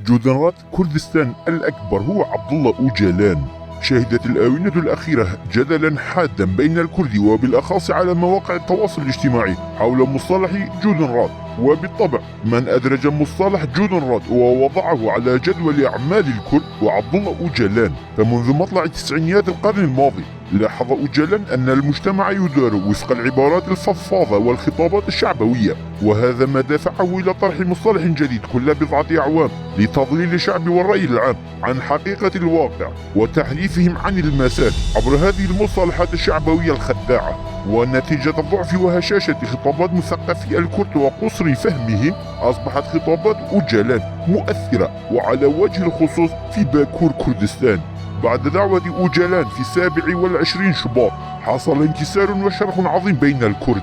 جودنرات كردستان الأكبر هو عبد الله أوجلان. شهدت الآونة الأخيرة جدلا حادا بين الكرد وبالأخص على مواقع التواصل الاجتماعي حول مصطلح جودنرات، وبالطبع من أدرج مصطلح جودنرات ووضعه على جدول أعمال الكرد هو عبد الله أوجلان. فمنذ مطلع تسعينيات القرن الماضي لاحظ أوجلان أن المجتمع يدار وفق العبارات الفضفاضة والخطابات الشعبوية، وهذا ما دفعه إلى طرح مصطلح جديد كل بضعة أعوام لتضليل الشعب والرأي العام عن حقيقة الواقع وتحريفهم عن المسار عبر هذه المصطلحات الشعبوية الخداعة. ونتيجة ضعف وهشاشة خطابات مثقفي الكرد وقصر فهمهم أصبحت خطابات أوجلان مؤثرة وعلى وجه الخصوص في باكور كردستان. بعد دعوة أوجلان في 27 شباط حصل انكسار وشرخ عظيم بين الكرد،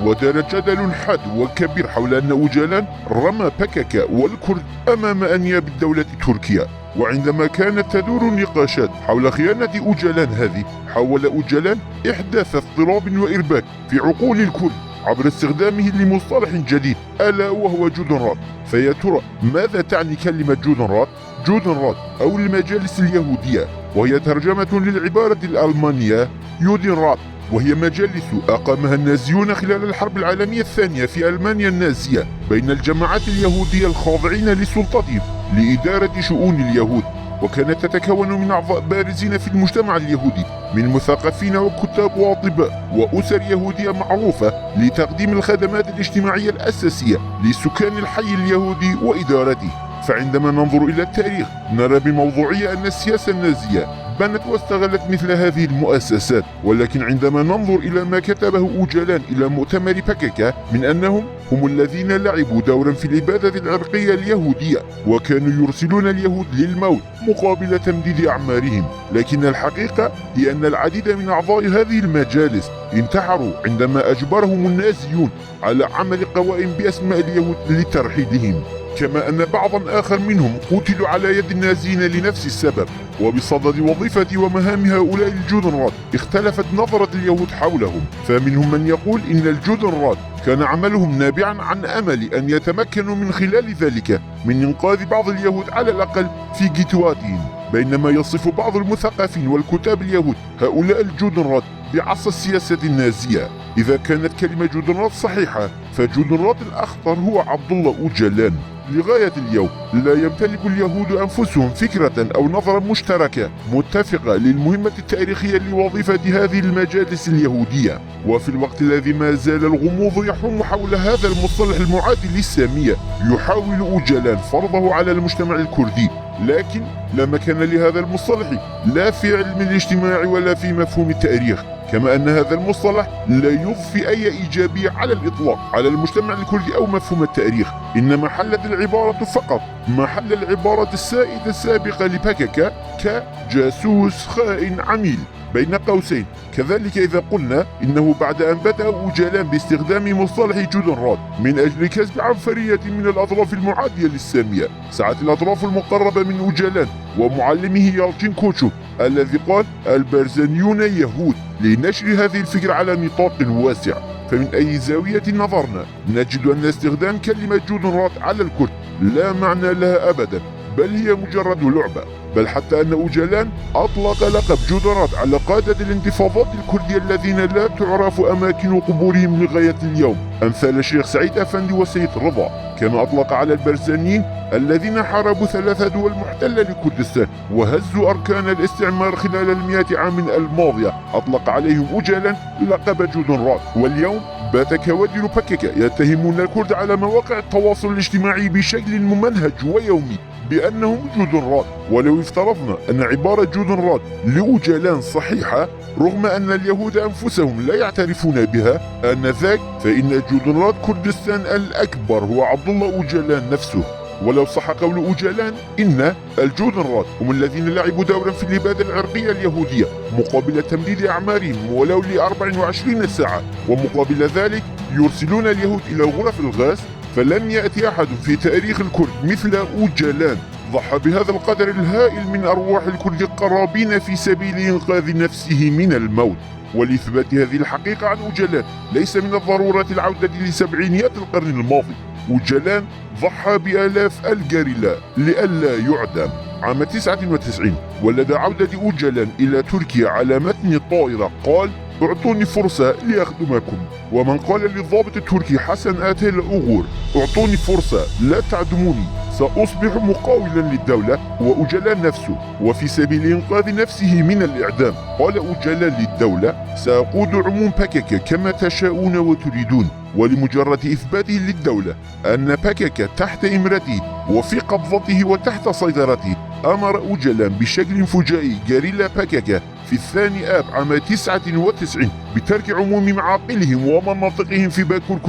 ودار جدل حاد وكبير حول أن أوجلان رمى بكك والكرد أمام أنياب الدولة تركيا. وعندما كانت تدور النقاشات حول خيانة أوجلان هذه، حاول أوجلان إحداث اضطراب وإرباك في عقول الكرد عبر استخدامه لمصطلح جديد ألا وهو جودنرات. فيا ترى ماذا تعني كلمة جودنرات؟ جودنرات أو المجالس اليهودية، وهي ترجمة للعبارة الألمانية يودنرات، وهي مجالس أقامها النازيون خلال الحرب العالمية الثانية في ألمانيا النازية بين الجماعات اليهودية الخاضعين لسلطتهم لإدارة شؤون اليهود، وكانت تتكون من أعضاء بارزين في المجتمع اليهودي من مثقفين وكتاب وأطباء وأسر يهودية معروفة لتقديم الخدمات الاجتماعية الأساسية لسكان الحي اليهودي وإدارته. فعندما ننظر إلى التاريخ نرى بموضوعية أن السياسة النازية بنت واستغلت مثل هذه المؤسسات، ولكن عندما ننظر إلى ما كتبه أوجلان إلى مؤتمر بككة من أنهم هم الذين لعبوا دورا في الإبادة العرقية اليهودية وكانوا يرسلون اليهود للموت مقابل تمديد أعمارهم، لكن الحقيقة هي أن العديد من أعضاء هذه المجالس انتحروا عندما أجبرهم النازيون على عمل قوائم بأسماء اليهود لترحيلهم، كما أن بعضا آخر منهم قتلوا على يد النازيين لنفس السبب. وبصدد وظيفة ومهام هؤلاء الجودنرات اختلفت نظرة اليهود حولهم، فمنهم من يقول إن الجودنرات كان عملهم نابعا عن أمل أن يتمكنوا من خلال ذلك من إنقاذ بعض اليهود على الأقل في جتواتهم، بينما يصف بعض المثقفين والكتاب اليهود هؤلاء الجودنرات بعصا السياسة النازية. إذا كانت كلمة جودنرات صحيحة فجودنرات الأخطر هو عبد الله أوجلان. لغاية اليوم لا يمتلك اليهود أنفسهم فكرة أو نظرة مشتركة متفقة للمهمة التاريخية لوظيفة هذه المجالس اليهودية. وفي الوقت الذي ما زال الغموض يحوم حول هذا المصطلح المعادي للسامية، يحاول أوجلان فرضه على المجتمع الكردي، لكن لا مكان لهذا المصطلح لا في علم الاجتماع ولا في مفهوم التاريخ، كما أن هذا المصطلح لا يضفي أي إيجابية على الإطلاق على المجتمع الكردي أو مفهوم التاريخ، إنما حلت العبارة فقط محل العبارة السائدة السابقة لبككة كجاسوس خائن عميل بين قوسين. كذلك إذا قلنا إنه بعد أن بدأ أوجلان باستخدام مصطلح جودنرات من أجل كسب عنفرية من الأطراف المعادية للسامية، سعت الأطراف المقربة من أوجلان ومعلمه يالتين كوتشو الذي قال البرزنيون يهود لنشر هذه الفكرة على نطاق واسع. فمن أي زاوية نظرنا نجد أن استخدام كلمة جودنرات على الكرد لا معنى لها أبدا، بل هي مجرد لعبة. بل حتى أن أوجلان أطلق لقب جودنرات على قادة الانتفاضات الكردية الذين لا تعرف أماكن قبورهم لغاية اليوم، أمثال الشيخ سعيد أفندي وسيد رضا. كما أطلق على البرزنيين الذين حاربوا 3 دول محتلة لكردستان وهزوا أركان الاستعمار خلال 100 عام الماضية، أطلق عليهم أوجلان لقب جودنرات. واليوم بات كوادر بككة يتهمون الكرد على مواقع التواصل الاجتماعي بشكل ممنهج ويومي بأنهم جودنرات. ولو افترضنا أن عبارة جودنرات لأوجلان صحيحة رغم أن اليهود أنفسهم لا يعترفون بها، آنذاك فإن جودنرات كردستان الأكبر هو عبد الله أوجلان نفسه. ولو صح قول أوجلان إن الجودنرات هم الذين لعبوا دورا في الإبادة العرقية اليهودية مقابل تمديد أعمارهم ولو ل24 ساعة، ومقابل ذلك يرسلون اليهود إلى غرف الغاز، فلم يأتي أحد في تاريخ الكرد مثل أوجلان ضحى بهذا القدر الهائل من أرواح الكرد القرابين في سبيل إنقاذ نفسه من الموت. ولإثبات هذه الحقيقة عن أوجلان ليس من الضرورة العودة لسبعينيات القرن الماضي، أوجلان ضحى بآلاف الجريلا لئلا يعدم. عام 99 ولدى عودة أوجلان إلى تركيا على متن الطائرة قال: اعطوني فرصة لأخدمكم. ومن قال للضابط التركي حسن آتيل أوغور: اعطوني فرصة لا تعدموني، سأصبح مقاولا للدولة وأوجلان نفسه وفي سبيل إنقاذ نفسه من الإعدام. قال أوجلان للدولة: سأقود عموم باكاكا كما تشاءون وتريدون. ولمجرد إثباته للدولة أن باكاكا تحت إمرته وفي قبضته وتحت سيطرته، أمر أوجلان بشكل فجائي جريلا باكاكا في 2 آب عام 99 بترك عموم معاقلهم ومناطقهم في باكور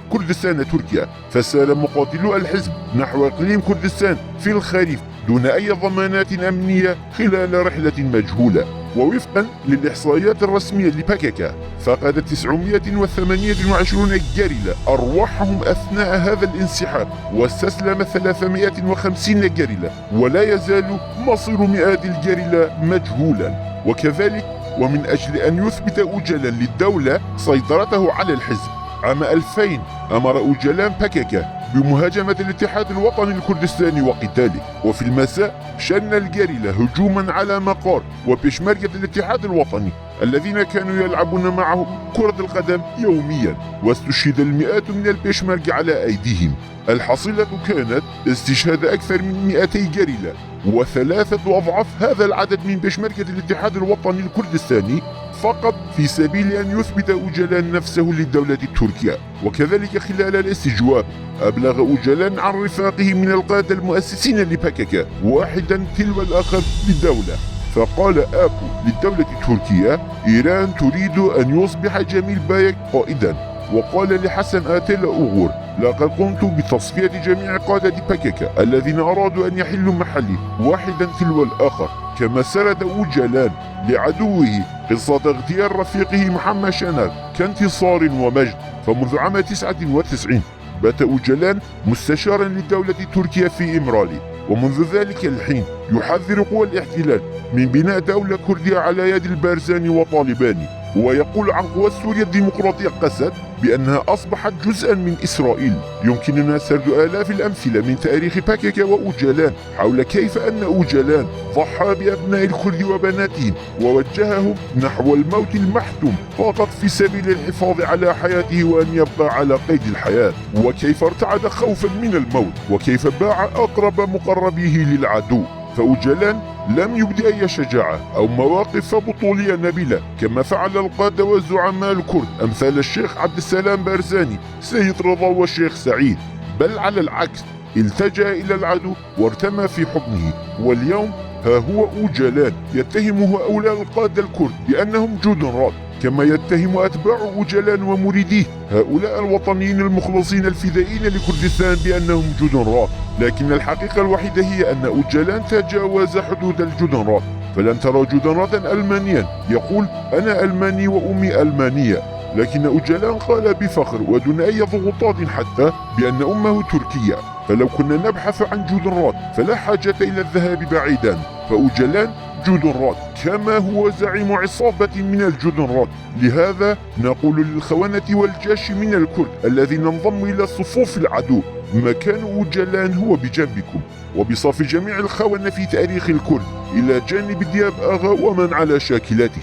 كردستان تركيا. فسار مقاتلو الحزب نحو إقليم كردستان في الخريف دون أي ضمانات أمنية خلال رحلة مجهولة. ووفقا للإحصائيات الرسمية لباكاكا، فقد 928 جريلا أرواحهم أثناء هذا الانسحاب، واستسلم 350 جريلا، ولا يزال مصير مئات الجريلا مجهولا. وكذلك ومن أجل أن يثبت أوجلان للدولة سيطرته على الحزب، عام 2000 أمر أوجلان باكاكا بمهاجمة الاتحاد الوطني الكردستاني وقتاله. وفي المساء شن الجريلا هجوما على مقار وبيشمركة الاتحاد الوطني الذين كانوا يلعبون معه كرة القدم يوميا، واستشهد المئات من البيشمركة على أيديهم. الحصيلة كانت استشهاد أكثر من 200 جريلا، و3 أضعاف هذا العدد من بيشمركة الاتحاد الوطني الكردستاني فقط في سبيل أن يثبت أوجلان نفسه للدولة التركية. وكذلك خلال الاستجواب أبلغ أوجلان عن رفاقه من القادة المؤسسين لباكاكا واحدا تلو الآخر للدولة، فقال آبو للدولة التركية: إيران تريد أن يصبح جميل بايك قائدا. وقال لحسن آتيل أوغور: لقد قمت بتصفية جميع قادة باكاكا الذين أرادوا أن يحلوا محلي واحدا تلو الآخر. كما سرد أوجلان لعدوه قصة اغتيال رفيقه محمد شنال كانتصار ومجد. فمنذ عام 99 بات أوجلان مستشارا للدولة التركية في إمرالي، ومنذ ذلك الحين يحذر قوى الاحتلال من بناء دولة كردية على يد البارزاني وطالباني، ويقول عن قوى سوريا الديمقراطية قسد بأنها أصبحت جزءا من إسرائيل. يمكننا سرد آلاف الأمثلة من تاريخ باكاكا وأوجلان حول كيف أن أوجلان ضحى بأبناء الكرد وبناتهم ووجههم نحو الموت المحتوم فقط في سبيل الحفاظ على حياته وأن يبقى على قيد الحياة، وكيف ارتعد خوفا من الموت، وكيف باع أقرب مقربيه للعدو. فأوجلان لم يبدي أي شجاعة أو مواقف بطولية نبيلة كما فعل القادة والزعماء الكرد أمثال الشيخ عبد السلام بارزاني، سيد رضا والشيخ سعيد، بل على العكس التجأ إلى العدو وارتمى في حضنه. واليوم ها هو أوجلان يتهم هؤلاء القادة الكرد بأنهم جندرات، كما يتهم أتباع أوجلان ومريديه هؤلاء الوطنيين المخلصين الفدائيين لكردستان بأنهم جندرات. لكن الحقيقة الوحيدة هي أن أوجلان تجاوز حدود الجندرات، فلن ترى جندراتا ألمانيا يقول: أنا ألماني وأمي ألمانية. لكن أوجلان قال بفخر ودون أي ضغوطات حتى بأن أمه تركية. فلو كنا نبحث عن جندرات فلا حاجة إلى الذهاب بعيدا، فأوجلان جندرات كما هو زعيم عصابة من الجندرات. لهذا نقول للخونة والجيش من الكرد الذين انضموا إلى صفوف العدو: مكان أوجلان هو بجنبكم، وبصف جميع الخونة في تاريخ الكرد إلى جانب دياب آغا ومن على شاكلته.